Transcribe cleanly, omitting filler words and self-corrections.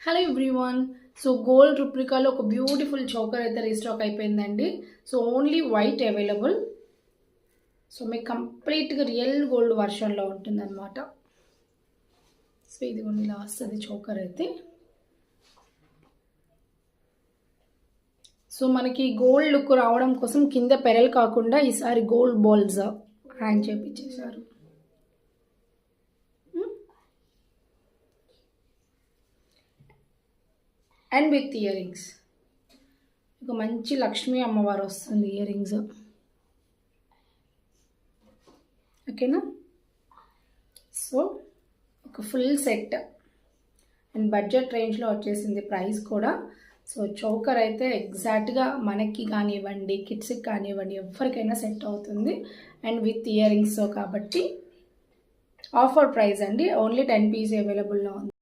Hello everyone. So gold రుప్రికాలో ఒక beautiful choker అయితే restock అయిపోయిందండి. So only white available. So మీకు కంప్లీట్గా రియల్ గోల్డ్ వర్షన్లో ఉంటుందన్నమాట. సో ఇది కొన్ని ఇలా వస్తుంది చోకర్ అయితే. సో మనకి గోల్డ్ లుక్ రావడం కోసం కింద పెరల్ కాకుండా ఈసారి గోల్డ్ బాల్స్ హ్యాంగ్ చేపించేశారు. అండ్ విత్ ఇయర్ రింగ్స్, ఒక మంచి లక్ష్మీ అమ్మవారు వస్తుంది ఇయర్ రింగ్స్. ఓకేనా? సో ఒక ఫుల్ సెట్ అండ్ బడ్జెట్ రేంజ్లో వచ్చేసింది ప్రైస్ కూడా. సో చోకర్ అయితే ఎగ్జాక్ట్గా మనకి కానివ్వండి, కిడ్స్కి కానివ్వండి, ఎవరికైనా సెట్ అవుతుంది. అండ్ విత్ ఇయర్ రింగ్స్ కాబట్టి ఆఫర్ ప్రైస్ అండి. ఓన్లీ 10 పీస్ అవైలబుల్లో ఉంది.